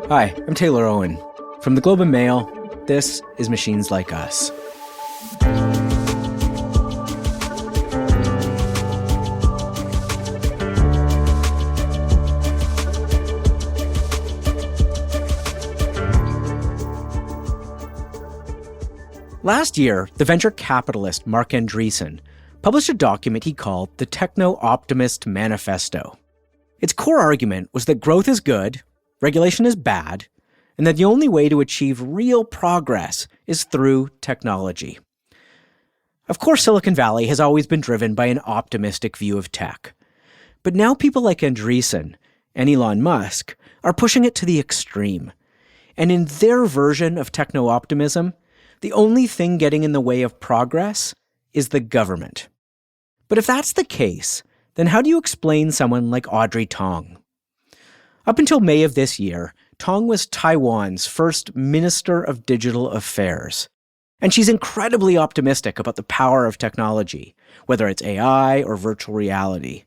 Hi, I'm Taylor Owen. From the Globe and Mail, this is Machines Like Us. Last year, the venture capitalist Marc Andreessen published a document he called the Techno-Optimist Manifesto. Its core argument was that growth is good, regulation is bad, and that the only way to achieve real progress is through technology. Of course, Silicon Valley has always been driven by an optimistic view of tech. But now people like Andreessen and Elon Musk are pushing it to the extreme. And in their version of techno-optimism, the only thing getting in the way of progress is the government. But if that's the case, then how do you explain someone like Audrey Tang? Up until May of this year, Tang was Taiwan's first Minister of Digital Affairs. And she's incredibly optimistic about the power of technology, whether it's AI or virtual reality.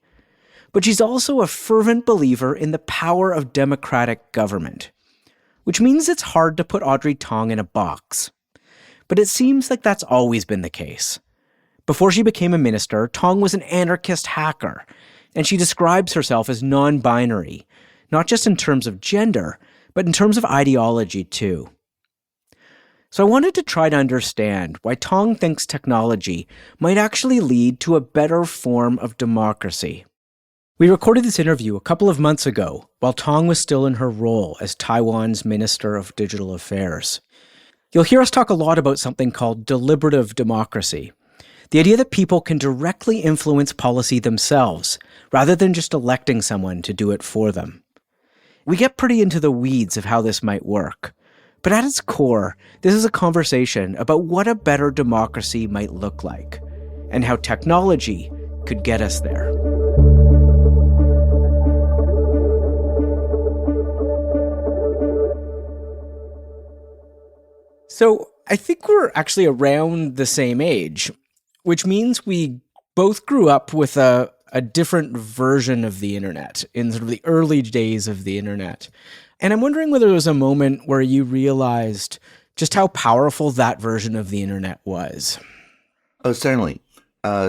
But she's also a fervent believer in the power of democratic government, which means it's hard to put Audrey Tang in a box. But it seems like that's always been the case. Before she became a minister, Tang was an anarchist hacker, and she describes herself as non-binary, not just in terms of gender, but in terms of ideology too. So I wanted to try to understand why Tang thinks technology might actually lead to a better form of democracy. We recorded this interview a couple of months ago while Tang was still in her role as Taiwan's Minister of Digital Affairs. You'll hear us talk a lot about something called deliberative democracy, the idea that people can directly influence policy themselves, rather than just electing someone to do it for them. We get pretty into the weeds of how this might work, but at its core, this is a conversation about what a better democracy might look like, and how technology could get us there. So I think we're actually around the same age, which means we both grew up with a different version of the internet in sort of the early days of the internet. And I'm wondering whether there was a moment where you realized just how powerful that version of the internet was. Oh, certainly.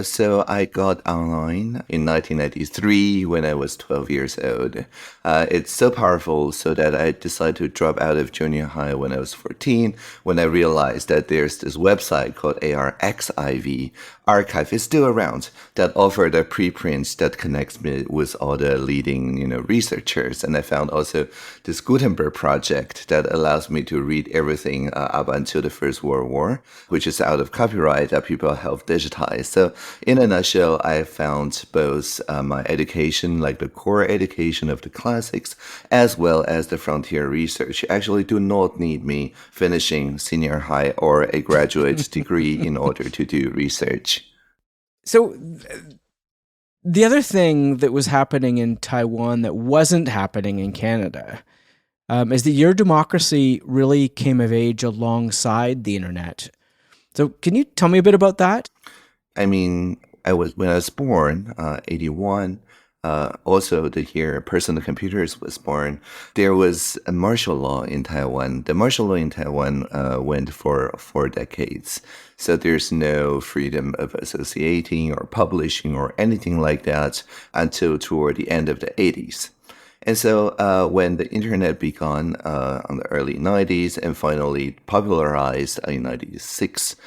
So I got online in 1993 when I was 12 years old. It's so powerful so that I decided to drop out of junior high when I was 14, when I realized that there's this website called ARXIV, Archive is still around, that offered a preprint that connects me with all the leading, researchers. And I found also this Gutenberg project that allows me to read everything up until the First World War, which is out of copyright that people help digitize. So in a nutshell, I found both my education, like the core education of the classics, as well as the frontier research. You actually do not need me finishing senior high or a graduate degree in order to do research. So the other thing that was happening in Taiwan that wasn't happening in Canada is that your democracy really came of age alongside the internet. So can you tell me a bit about that? I mean, when I was born, 81, also the year personal computers was born, there was a martial law in Taiwan. The martial law in Taiwan went for 4 decades. So there's no freedom of associating or publishing or anything like that until toward the end of the 80s. And so when the internet began on the early 90s and finally popularized in 96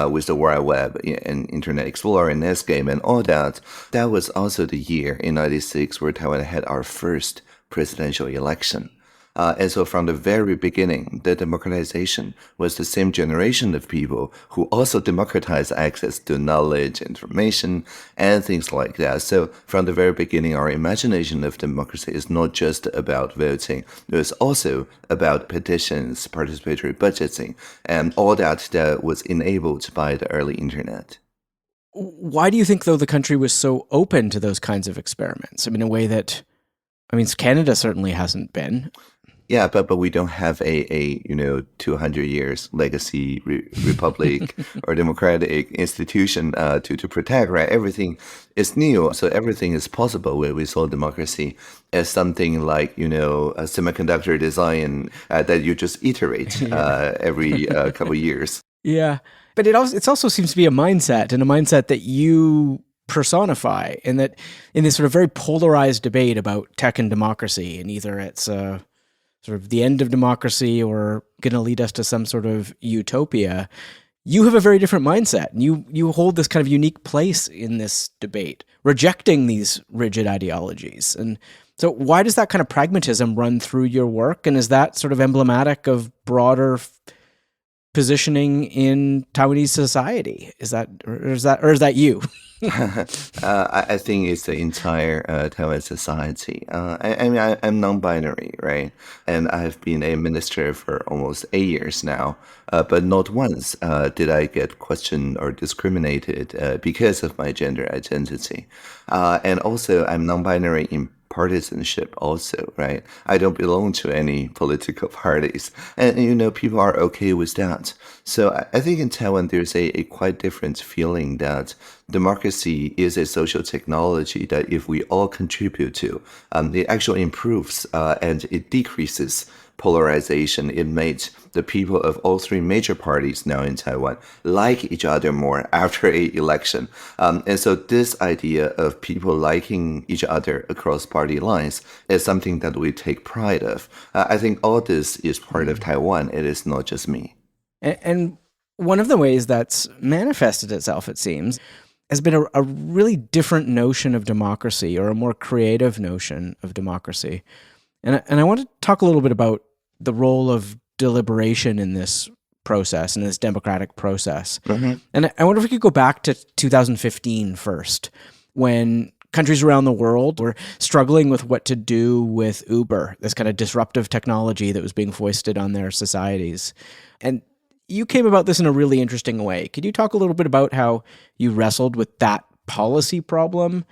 with the World Web and Internet Explorer and Netscape and all that, that was also the year in 96 where Taiwan had our first presidential election. And so from the very beginning, the democratization was the same generation of people who also democratized access to knowledge, information, and things like that. So from the very beginning, our imagination of democracy is not just about voting. It was also about petitions, participatory budgeting, and all that was enabled by the early internet. Why do you think, though, the country was so open to those kinds of experiments? I mean, in a way that, Canada certainly hasn't been. Yeah, but we don't have a 200 years legacy republic or democratic institution to protect, right? Everything is new, so everything is possible. Where we saw democracy as something like a semiconductor design that you just iterate Yeah. every couple years. Yeah. But it also seems to be a mindset, and a mindset that you personify, and that in this sort of very polarized debate about tech and democracy, and either it's sort of the end of democracy or going to lead us to some sort of utopia, you have a very different mindset. And you hold this kind of unique place in this debate, rejecting these rigid ideologies. And so why does that kind of pragmatism run through your work? And is that sort of emblematic of broader positioning in Taiwanese society? Is that you? I think it's the entire Taiwan society. I'm non-binary, right? And I have been a minister for almost 8 years now. But not once did I get questioned or discriminated because of my gender identity. And also, I'm non-binary in partisanship also, right? I don't belong to any political parties. And people are okay with that. So I think in Taiwan, there's a quite different feeling that democracy is a social technology that if we all contribute to, it actually improves and it decreases polarization. It made the people of all three major parties now in Taiwan like each other more after a election. And so this idea of people liking each other across party lines is something that we take pride of. I think all this is part of Taiwan. It is not just me. And one of the ways that's manifested itself, it seems, has been a really different notion of democracy, or a more creative notion of democracy. And I want to talk a little bit about the role of deliberation in this process, in this democratic process. Mm-hmm. And I wonder if we could go back to 2015 first, when countries around the world were struggling with what to do with Uber, this kind of disruptive technology that was being foisted on their societies. And you came about this in a really interesting way. Could you talk a little bit about how you wrestled with that policy problem?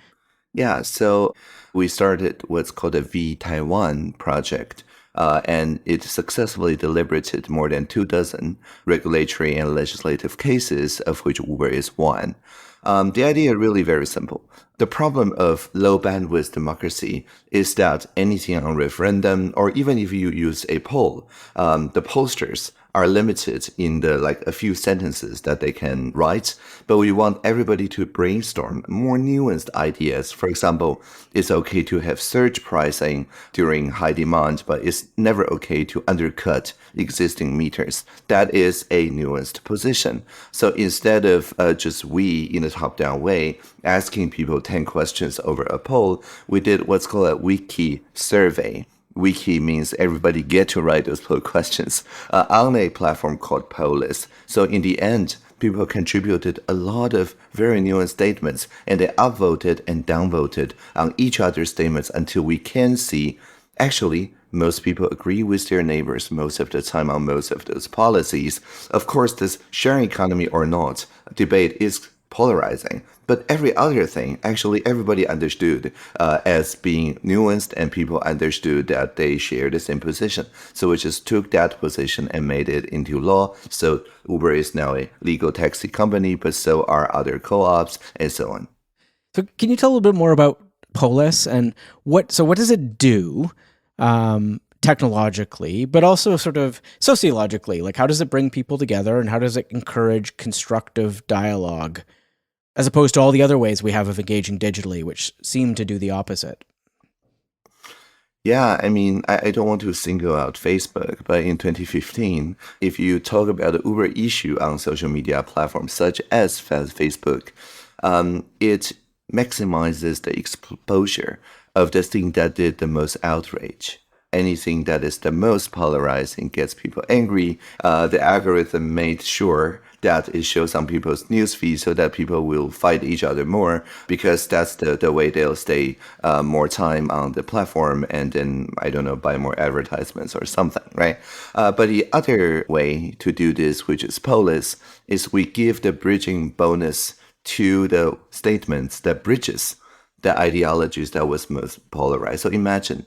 Yeah, so we started what's called a V Taiwan project, and it successfully deliberated more than 24 regulatory and legislative cases, of which Uber is one. The idea really very simple. The problem of low bandwidth democracy is that anything on referendum, or even if you use a poll, the posters are limited in a few sentences that they can write, but we want everybody to brainstorm more nuanced ideas. For example, it's okay to have surge pricing during high demand, but it's never okay to undercut existing meters. That is a nuanced position. So instead of just we in a top-down way asking people 10 questions over a poll, we did what's called a wiki survey. Wiki means everybody get to write those poll questions on a platform called Polus. So in the end, people contributed a lot of very nuanced statements, and they upvoted and downvoted on each other's statements until we can see, actually, most people agree with their neighbors most of the time on most of those policies. Of course, this sharing economy or not debate is polarizing, but every other thing, actually, everybody understood as being nuanced, and people understood that they share the same position. So we just took that position and made it into law. So Uber is now a legal taxi company, but so are other co-ops and so on. So can you tell a little bit more about Polus, and what does it do technologically, but also sort of sociologically? Like, how does it bring people together, and how does it encourage constructive dialogue, as opposed to all the other ways we have of engaging digitally, which seem to do the opposite? Yeah, I mean, I don't want to single out Facebook, but in 2015, if you talk about the Uber issue on social media platforms such as Facebook, it maximizes the exposure of the thing that did the most outrage. Anything that is the most polarizing gets people angry. The algorithm made sure that it shows on people's newsfeed so that people will fight each other more, because that's the way they'll stay more time on the platform, and then, I don't know, buy more advertisements or something, right? But the other way to do this, which is Polus, is we give the bridging bonus to the statements that bridges the ideologies that was most polarized. So imagine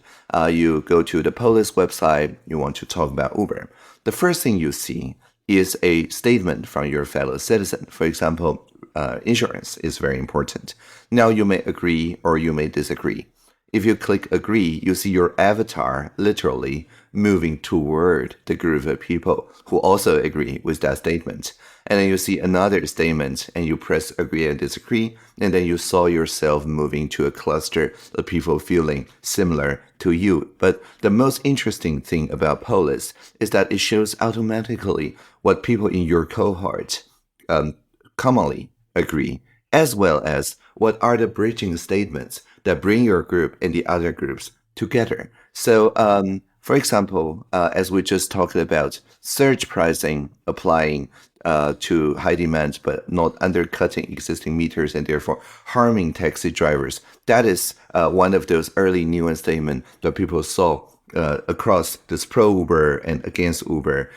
you go to the Polus website, you want to talk about Uber. The first thing you see is a statement from your fellow citizen. For example, insurance is very important. Now you may agree or you may disagree. If you click agree, you see your avatar literally moving toward the group of people who also agree with that statement. And then you see another statement and you press agree and disagree. And then you saw yourself moving to a cluster of people feeling similar to you. But the most interesting thing about Polus is that it shows automatically what people in your cohort commonly agree, as well as what are the bridging statements that bring your group and the other groups together. So, for example, as we just talked about, surge pricing applying to high demand, but not undercutting existing meters and therefore harming taxi drivers. That is one of those early nuance statements that people saw across this pro-Uber and against Uber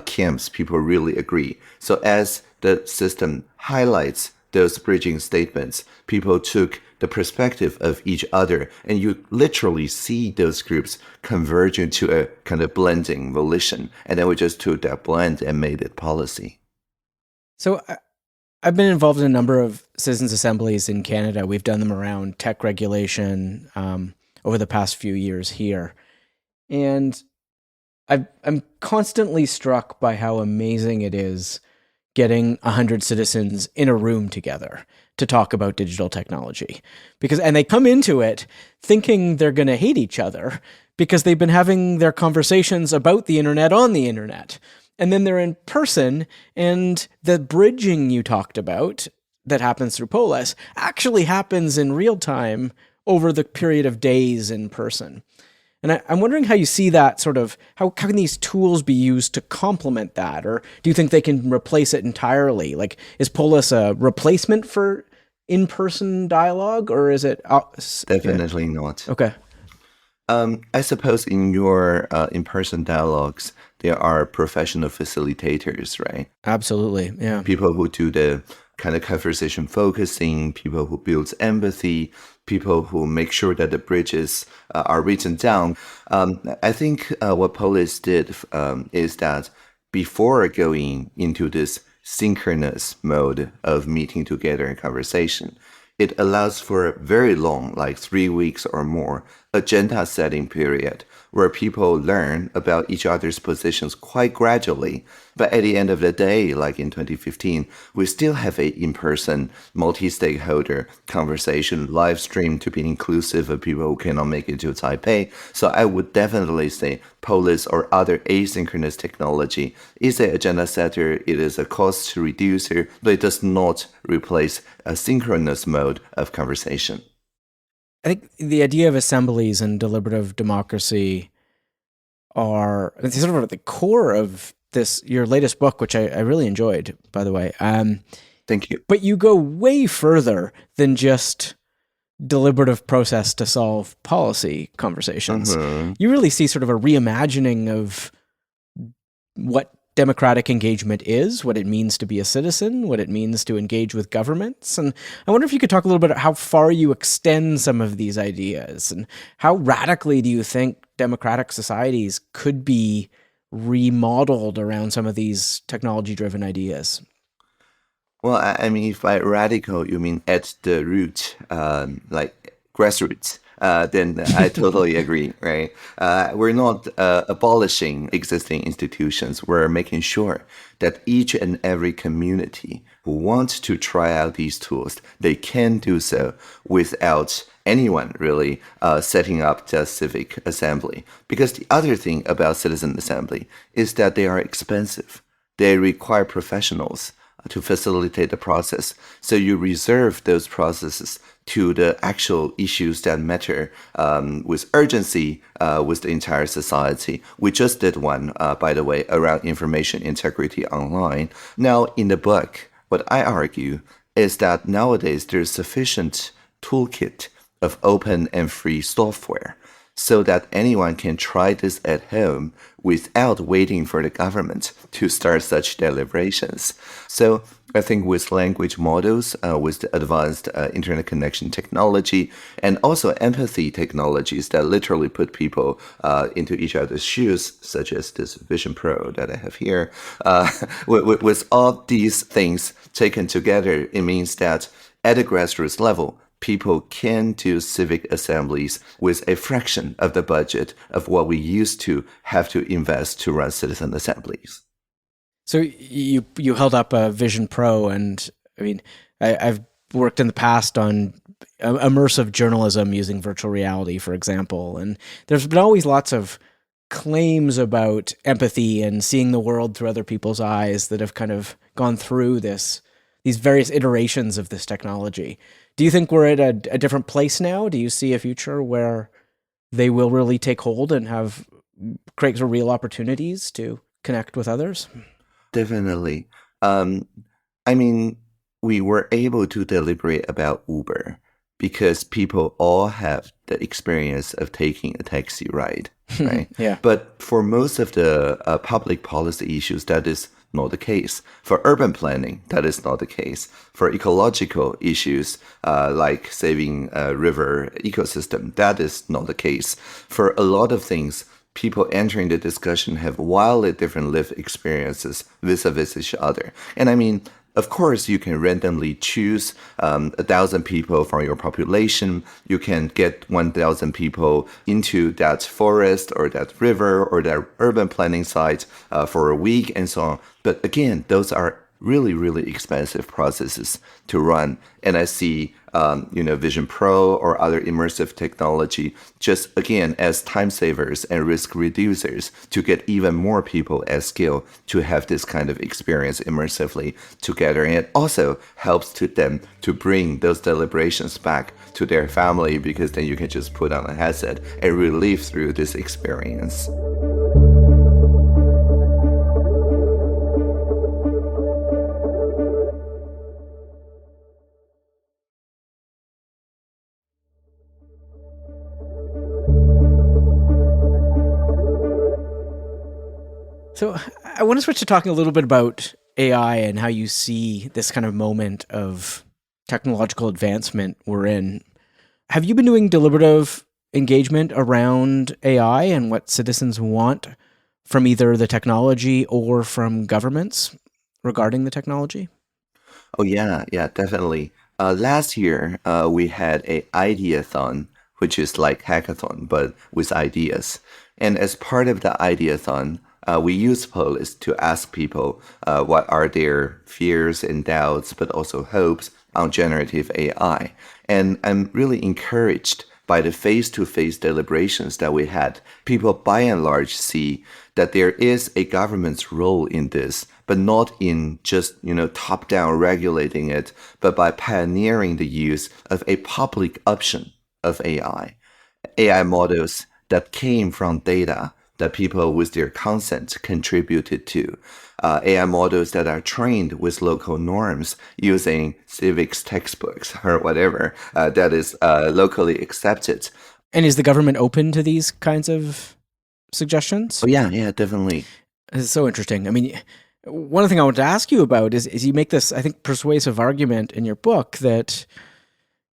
camps. People really agree. So as the system highlights those bridging statements, people took the perspective of each other, and you literally see those groups converge into a kind of blending volition. And then we just took that blend and made it policy. So I've been involved in a number of citizens' assemblies in Canada. We've done them around tech regulation over the past few years here. And I'm constantly struck by how amazing it is getting 100 citizens in a room together to talk about digital technology. And they come into it thinking they're going to hate each other because they've been having their conversations about the internet on the internet. And then they're in person, and the bridging you talked about that happens through Polus actually happens in real time over the period of days in person. And I'm wondering how you see that sort of, how can these tools be used to complement that? Or do you think they can replace it entirely? Like, is Polus a replacement for in-person dialogue, or is it? Definitely not. Okay. I suppose in your in-person dialogues, there are professional facilitators, right? Absolutely, yeah. People who do the kind of conversation focusing, people who build empathy, people who make sure that the bridges are written down. I think what Polus did is that before going into this synchronous mode of meeting together in conversation, it allows for a very long, like 3 weeks or more, agenda setting period where people learn about each other's positions quite gradually. But at the end of the day, like in 2015, we still have a in-person multi-stakeholder conversation live stream to be inclusive of people who cannot make it to Taipei. So I would definitely say Polus or other asynchronous technology is an agenda setter. It is a cost reducer, but it does not replace a synchronous mode of conversation. I think the idea of assemblies and deliberative democracy are sort of at the core of this, your latest book, which I really enjoyed, by the way. Thank you. But you go way further than just deliberative process to solve policy conversations. Mm-hmm. You really see sort of a reimagining of what democratic engagement is, what it means to be a citizen, what it means to engage with governments. And I wonder if you could talk a little bit about how far you extend some of these ideas and how radically do you think democratic societies could be remodeled around some of these technology-driven ideas? Well, I mean, if by radical you mean at the root, like grassroots, then I totally agree, right? We're not abolishing existing institutions. We're making sure that each and every community who wants to try out these tools, they can do so without anyone really setting up the civic assembly. Because the other thing about citizen assembly is that they are expensive. They require professionals to facilitate the process. So you reserve those processes to the actual issues that matter with urgency with the entire society. We just did one, by the way, around information integrity online. Now, in the book, what I argue is that nowadays there's sufficient toolkit of open and free software so that anyone can try this at home without waiting for the government to start such deliberations. So I think with language models, with the advanced internet connection technology, and also empathy technologies that literally put people into each other's shoes, such as this Vision Pro that I have here, with all these things taken together, it means that at a grassroots level, people can do civic assemblies with a fraction of the budget of what we used to have to invest to run citizen assemblies. So you held up a Vision Pro, and I mean, I've worked in the past on immersive journalism using virtual reality, for example, and there's been always lots of claims about empathy and seeing the world through other people's eyes that have kind of gone through these various iterations of this technology. Do you think we're at a different place now? Do you see a future where they will really take hold and create real opportunities to connect with others? Definitely. I mean, we were able to deliberate about Uber because people all have the experience of taking a taxi ride, right? Yeah. But for most of the public policy issues, that is not the case. For urban planning, that is not the case. For ecological issues, like saving a river ecosystem, that is not the case. For a lot of things, people entering the discussion have wildly different lived experiences vis-a-vis each other. And I mean, of course, you can randomly choose 1,000 people from your population. You can get 1,000 people into that forest or that river or that urban planning site for a week and so on. But again, those are really, really expensive processes to run. And I see, Vision Pro or other immersive technology just, again, as time savers and risk reducers to get even more people at scale to have this kind of experience immersively together. And it also helps to them to bring those deliberations back to their family, because then you can just put on a headset and relive through this experience. So I want to switch to talking a little bit about AI and how you see this kind of moment of technological advancement we're in. Have you been doing deliberative engagement around AI and what citizens want from either the technology or from governments regarding the technology? Oh yeah, definitely. Last year, we had a ideathon, which is like hackathon but with ideas. And as part of the ideathon, we use Polus to ask people what are their fears and doubts, but also hopes on generative AI. And I'm really encouraged by the face-to-face deliberations that we had. People by and large see that there is a government's role in this, but not in just, top-down regulating it, but by pioneering the use of a public option of AI models that came from data that people with their consent contributed to. AI models that are trained with local norms using civics textbooks or whatever that is locally accepted. And is the government open to these kinds of suggestions? Oh, yeah, definitely. It's so interesting. I mean, one thing I want to ask you about is you make this, I think, persuasive argument in your book that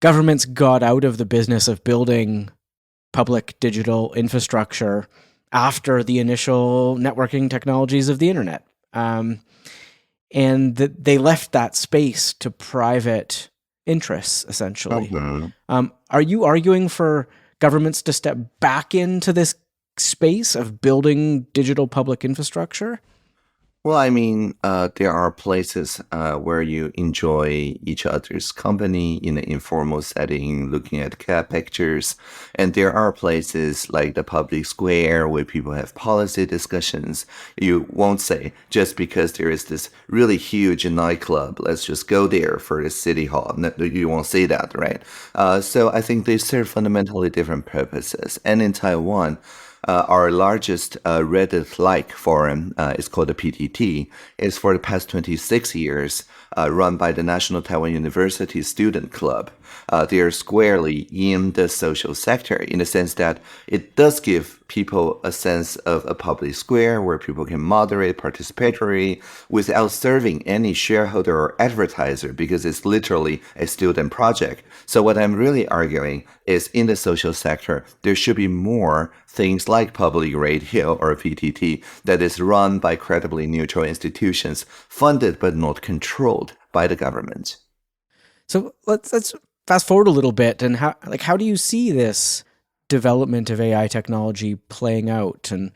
governments got out of the business of building public digital infrastructure after the initial networking technologies of the internet. And that they left that space to private interests, essentially. Mm-hmm. Are you arguing for governments to step back into this space of building digital public infrastructure? Well, I mean, there are places where you enjoy each other's company in an informal setting, looking at cat pictures. And there are places like the public square where people have policy discussions. You won't say, just because there is this really huge nightclub, let's just go there for the city hall. No, you won't say that, right? So I think they serve fundamentally different purposes. And in Taiwan, our largest Reddit-like forum is called the PTT. It's for the past 26 years run by the National Taiwan University Student Club. They are squarely in the social sector in the sense that it does give people a sense of a public square where people can moderate participatory without serving any shareholder or advertiser because it's literally a student project. So what I'm really arguing is in the social sector, there should be more things like public radio or PTT that is run by credibly neutral institutions, funded but not controlled by the government. So let's fast forward a little bit, and how do you see this development of AI technology playing out, and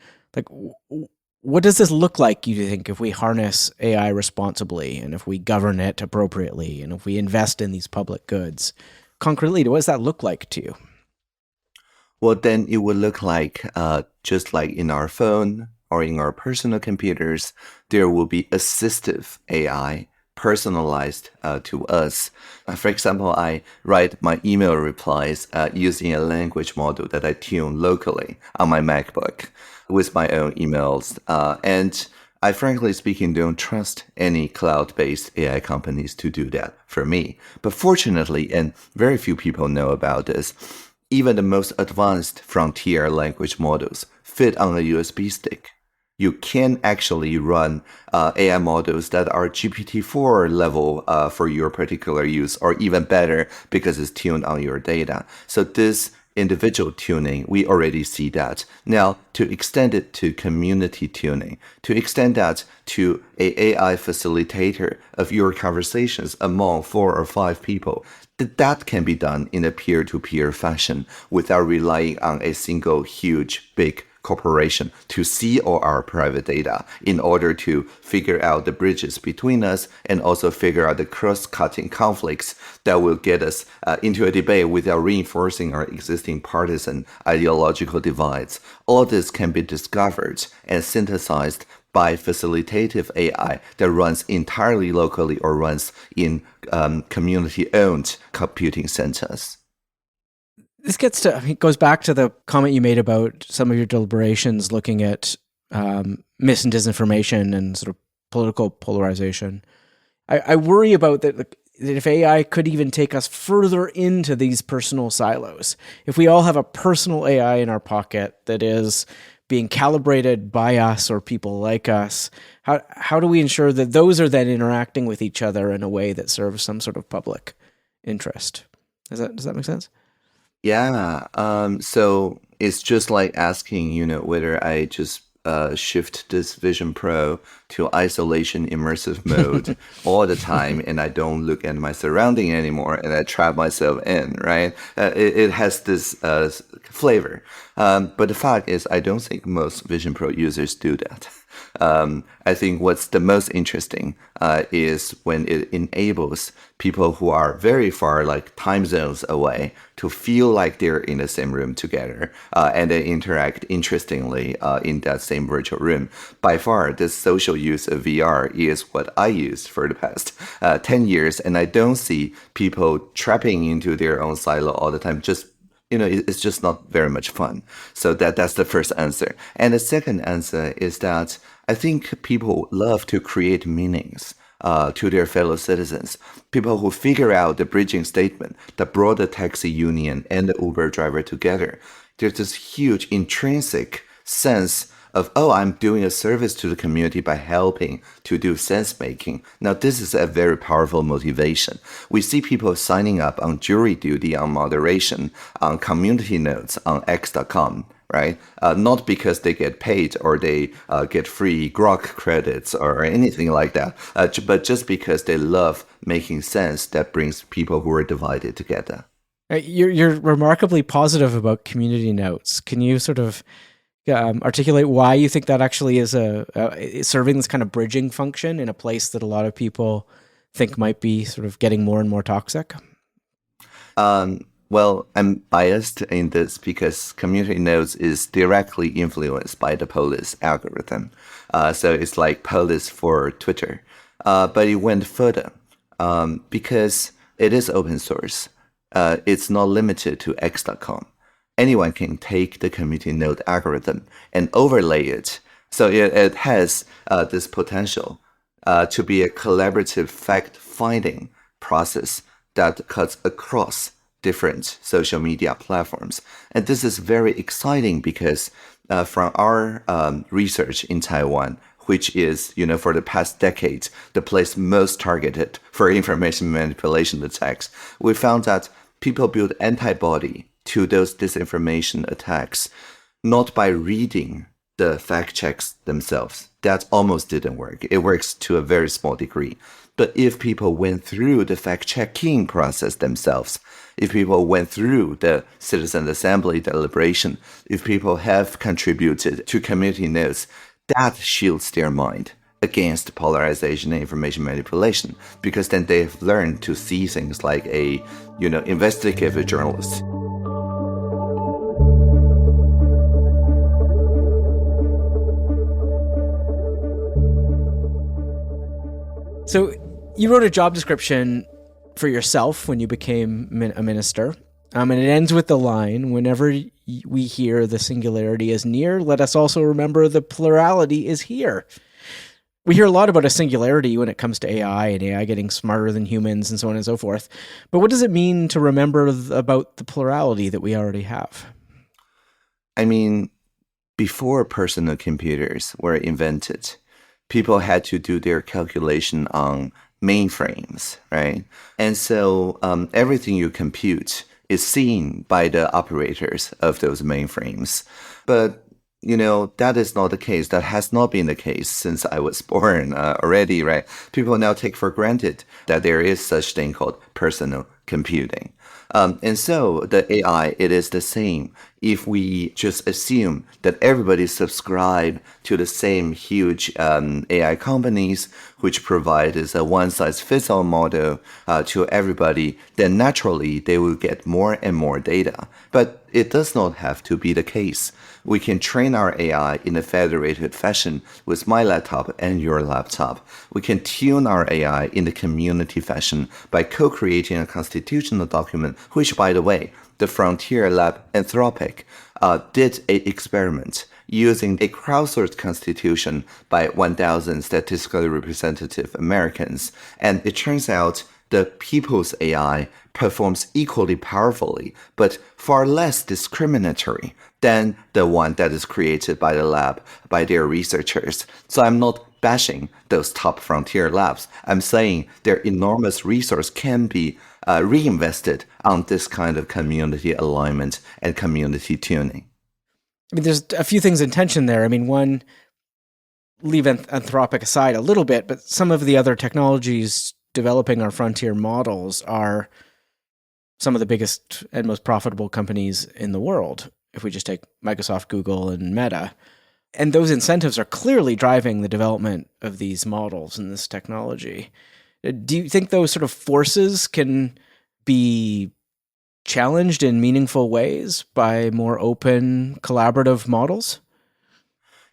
what does this look like, you think, if we harness AI responsibly, and if we govern it appropriately, and if we invest in these public goods? Concretely, what does that look like to you? Well, then it would look like just like in our phone or in our personal computers, there will be assistive AI personalized to us. For example, I write my email replies using a language model that I tune locally on my MacBook with my own emails. And I frankly speaking don't trust any cloud-based AI companies to do that for me. But fortunately, and very few people know about this, even the most advanced frontier language models fit on a USB stick. You can actually run AI models that are GPT-4 level for your particular use, or even better because it's tuned on your data. So this individual tuning, we already see that. Now, to extend it to community tuning, to extend that to an AI facilitator of your conversations among 4 or 5 people, that can be done in a peer-to-peer fashion without relying on a single huge, big corporation to see all our private data in order to figure out the bridges between us and also figure out the cross-cutting conflicts that will get us into a debate without reinforcing our existing partisan ideological divides. All this can be discovered and synthesized by facilitative AI that runs entirely locally or runs in community-owned computing centers. This goes back to the comment you made about some of your deliberations looking at mis and disinformation and sort of political polarization. I worry about that if AI could even take us further into these personal silos. If we all have a personal AI in our pocket that is being calibrated by us or people like us, how do we ensure that those are then interacting with each other in a way that serves some sort of public interest? Does that make sense? Yeah. So it's just like asking, whether I just shift this Vision Pro to isolation immersive mode all the time and I don't look at my surrounding anymore and I trap myself in, right? It has this flavor. But the fact is, I don't think most Vision Pro users do that. I think what's the most interesting is when it enables people who are very far, like time zones away, to feel like they're in the same room together and they interact interestingly in that same virtual room. By far, this social use of VR is what I used for the past 10 years, and I don't see people trapping into their own silo all the time. It's just not very much fun. So that's the first answer. And the second answer is that I think people love to create meanings to their fellow citizens. People who figure out the bridging statement that brought the taxi union and the Uber driver together. There's this huge intrinsic sense of, oh, I'm doing a service to the community by helping to do sense making. Now, this is a very powerful motivation. We see people signing up on jury duty, on moderation, on community notes, on X.com, right? Not because they get paid or they get free Grok credits or anything like that, but just because they love making sense that brings people who are divided together. You're remarkably positive about community notes. Can you sort of articulate why you think that actually is serving this kind of bridging function in a place that a lot of people think might be sort of getting more and more toxic? Well, I'm biased in this because community nodes is directly influenced by the Polus algorithm. So it's like Polus for Twitter. But it went further because it is open source. It's not limited to X.com. Anyone can take the community node algorithm and overlay it. So it has this potential to be a collaborative fact-finding process that cuts across different social media platforms. And this is very exciting because from our research in Taiwan, which is, for the past decades, the place most targeted for information manipulation attacks, we found that people build antibody to those disinformation attacks not by reading the fact checks themselves. That almost didn't work. It works to a very small degree. But if people went through the fact-checking process themselves, if people went through the citizen assembly deliberation, if people have contributed to community notes, that shields their mind against polarization and information manipulation, because then they've learned to see things like a, investigative journalist. So you wrote a job description for yourself when you became a minister, and it ends with the line, whenever we hear the singularity is near, let us also remember the plurality is here. We hear a lot about a singularity when it comes to AI and AI getting smarter than humans and so on and so forth. But what does it mean to remember about the plurality that we already have? I mean, before personal computers were invented, people had to do their calculation on mainframes, right? And so everything you compute is seen by the operators of those mainframes. But, that is not the case. That has not been the case since I was born already, right? People now take for granted that there is such thing called personal computing. And so the AI, it is the same. If we just assume that everybody subscribe to the same huge AI companies, which provide is a one-size-fits-all model to everybody, then naturally they will get more and more data. But it does not have to be the case. We can train our AI in a federated fashion with my laptop and your laptop. We can tune our AI in the community fashion by co-creating a constitutional document, which, by the way, the Frontier Lab Anthropic did an experiment using a crowdsourced constitution by 1,000 statistically representative Americans. And it turns out the people's AI performs equally powerfully, but far less discriminatory than the one that is created by the lab, by their researchers. So I'm not bashing those top frontier labs. I'm saying their enormous resource can be reinvested on this kind of community alignment and community tuning. I mean, there's a few things in tension there. I mean, one, leave Anthropic aside a little bit, but some of the other technologies developing our frontier models are some of the biggest and most profitable companies in the world. If we just take Microsoft, Google, and Meta. And those incentives are clearly driving the development of these models and this technology. Do you think those sort of forces can be challenged in meaningful ways by more open, collaborative models?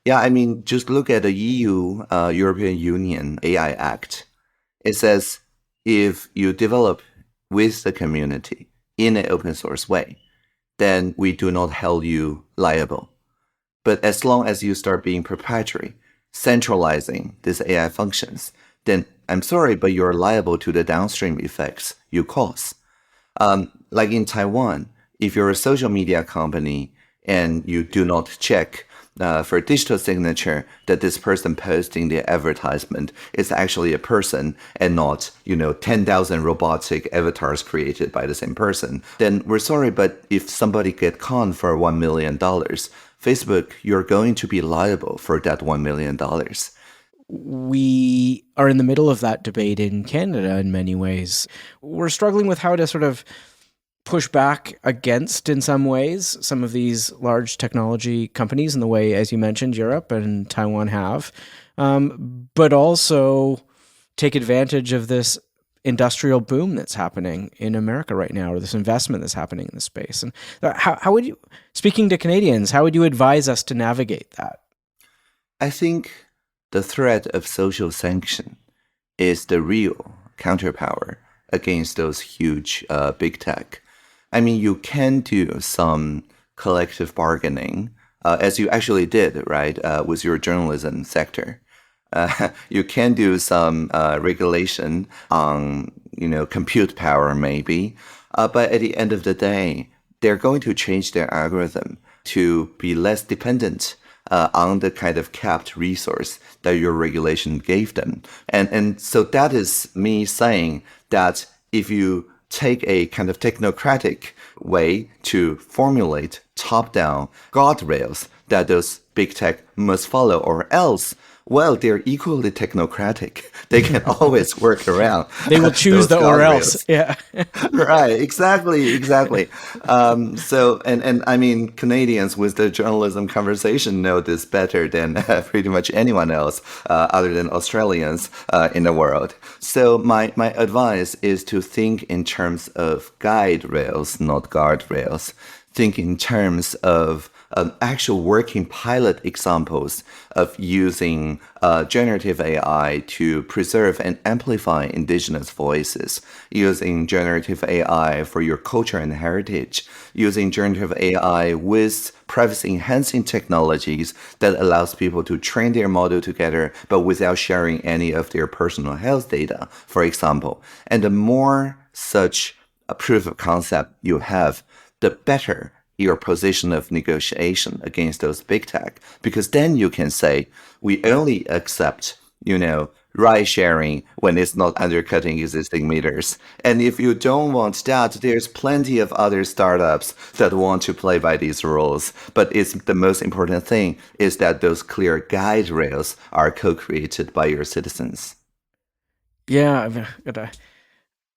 Yeah, I mean, just look at the EU, European Union AI Act. It says if you develop with the community in an open source way, then we do not hold you liable. But as long as you start being proprietary, centralizing these AI functions, then I'm sorry, but you're liable to the downstream effects you cause. Like in Taiwan, if you're a social media company and you do not check for digital signature that this person posting the advertisement is actually a person and not, 10,000 robotic avatars created by the same person, then we're sorry, but if somebody get conned for $1 million, Facebook, you're going to be liable for that $1 million. We are in the middle of that debate in Canada in many ways. We're struggling with how to sort of push back against, in some ways, some of these large technology companies in the way, as you mentioned, Europe and Taiwan have, but also take advantage of this industrial boom that's happening in America right now, or this investment that's happening in the space. And how would you, speaking to Canadians, how would you advise us to navigate that? I think the threat of social sanction is the real counterpower against those huge big tech. I mean, you can do some collective bargaining, as you actually did, right, with your journalism sector. You can do some regulation on, compute power maybe, but at the end of the day, they're going to change their algorithm to be less dependent on the kind of capped resource that your regulation gave them. And so that is me saying that if you take a kind of technocratic way to formulate top-down guardrails that those big tech must follow, or else, well, they're equally technocratic. They can always work around. They will choose the or else. Yeah. Right. Exactly. So, and I mean, Canadians with the journalism conversation know this better than pretty much anyone else, other than Australians in the world. So my advice is to think in terms of guide rails, not guardrails. Think in terms of actual working pilot examples of using generative AI to preserve and amplify indigenous voices, using generative AI for your culture and heritage, using generative AI with privacy-enhancing technologies that allows people to train their model together, but without sharing any of their personal health data, for example. And the more such a proof of concept you have, the better your position of negotiation against those big tech, because then you can say, we only accept, ride sharing when it's not undercutting existing meters. And if you don't want that, there's plenty of other startups that want to play by these rules. But it's the most important thing is that those clear guide rails are co-created by your citizens. Yeah,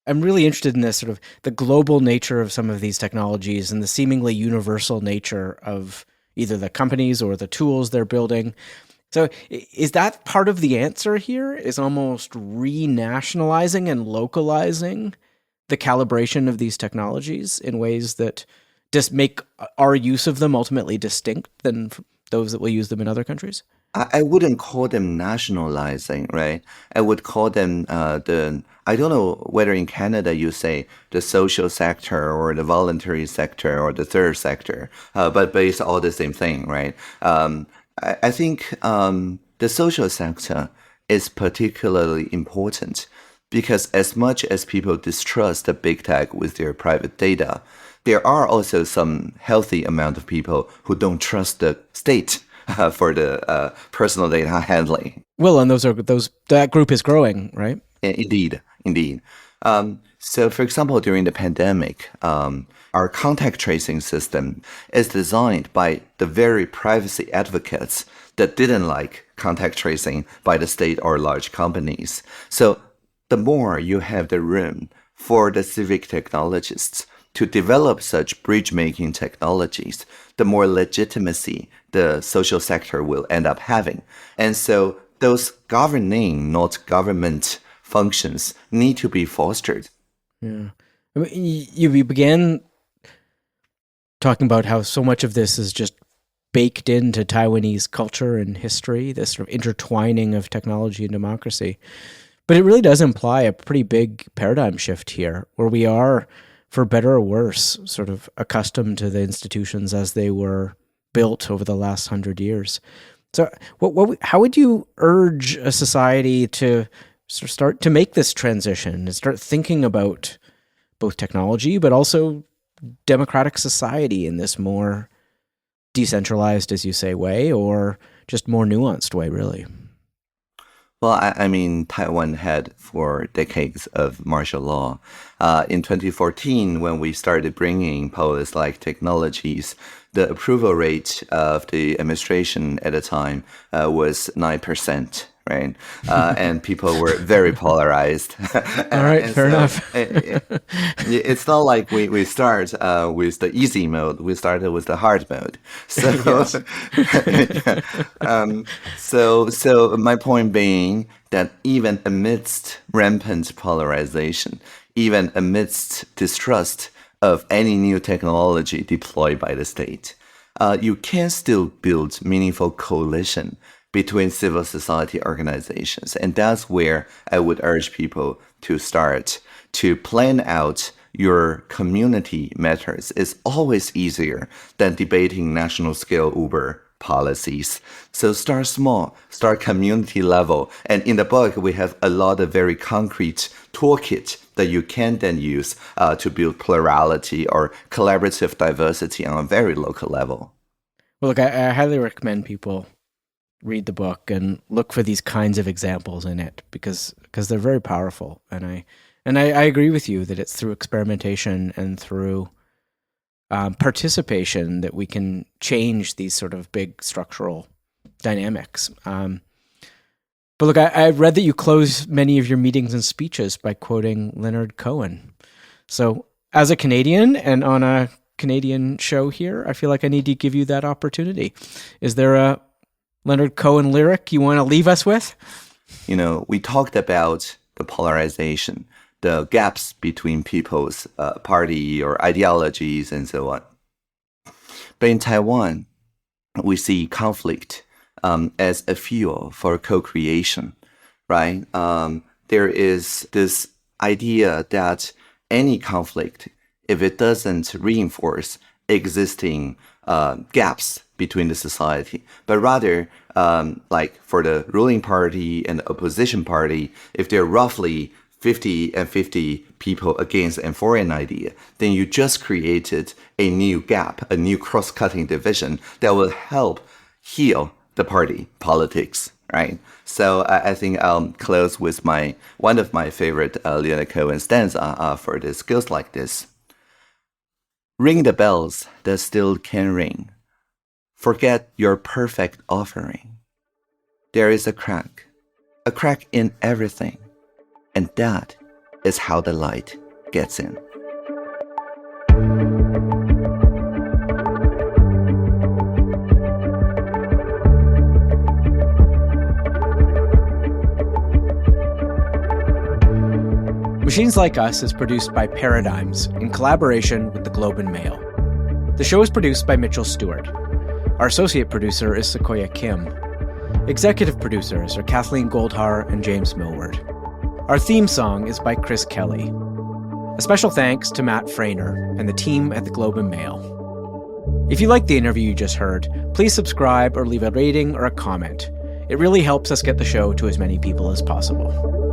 I'm really interested in this sort of the global nature of some of these technologies and the seemingly universal nature of either the companies or the tools they're building. So is that part of the answer here, is almost renationalizing and localizing the calibration of these technologies in ways that just make our use of them ultimately distinct than those that will use them in other countries? I wouldn't call them nationalizing, right? I would call them I don't know whether in Canada you say the social sector or the voluntary sector or the third sector, but it's all the same thing, right? I think the social sector is particularly important because as much as people distrust the big tech with their private data, there are also some healthy amount of people who don't trust the state for the personal data handling. Well, and that group is growing, right? Indeed. So, for example, during the pandemic, our contact tracing system is designed by the very privacy advocates that didn't like contact tracing by the state or large companies. So, the more you have the room for the civic technologists to develop such bridge-making technologies, the more legitimacy the social sector will end up having. And so those governing, not government functions need to be fostered. Yeah. I mean, you began talking about how so much of this is just baked into Taiwanese culture and history, this sort of intertwining of technology and democracy. But it really does imply a pretty big paradigm shift here, where we are, for better or worse, sort of accustomed to the institutions as they were built over the last 100 years. So how would you urge a society to sort of start to make this transition and start thinking about both technology, but also democratic society in this more decentralized, as you say, way, or just more nuanced way, really? Well, I mean, Taiwan had for decades of martial law. In 2014, when we started bringing Polus-like technologies, the approval rate of the administration at the time was 9%. Right, and people were very polarized. All right, fair enough. It's not like we start with the easy mode. We started with the hard mode. So, so my point being that even amidst rampant polarization, even amidst distrust of any new technology deployed by the state, you can still build meaningful coalition between civil society organizations. And that's where I would urge people to start to plan out your community matters. It's always easier than debating national scale Uber policies. So start small, start community level. And in the book, we have a lot of very concrete toolkit that you can then use to build plurality or collaborative diversity on a very local level. Well, look, I highly recommend people read the book and look for these kinds of examples in it because they're very powerful. And I agree with you that it's through experimentation and through participation that we can change these sort of big structural dynamics. But look, I read that you close many of your meetings and speeches by quoting Leonard Cohen. So as a Canadian and on a Canadian show here, I feel like I need to give you that opportunity. Is there a Leonard Cohen lyric you want to leave us with? We talked about the polarization, the gaps between people's party or ideologies and so on. But in Taiwan, we see conflict as a fuel for co-creation, right? There is this idea that any conflict, if it doesn't reinforce existing gaps between the society, but rather like for the ruling party and the opposition party, if they're roughly 50 and 50 people against a foreign idea, then you just created a new gap, a new cross-cutting division that will help heal the party politics, right? So I think I'll close with one of my favorite Leonard Cohen stanza for this. Goes like this. Ring the bells that still can ring. Forget your perfect offering. There is a crack in everything. And that is how the light gets in. Machines Like Us is produced by Paradigms in collaboration with the Globe and Mail. The show is produced by Mitchell Stewart. Our associate producer is Sequoia Kim. Executive producers are Kathleen Goldhar and James Millward. Our theme song is by Chris Kelly. A special thanks to Matt Frainer and the team at the Globe and Mail. If you liked the interview you just heard, please subscribe or leave a rating or a comment. It really helps us get the show to as many people as possible.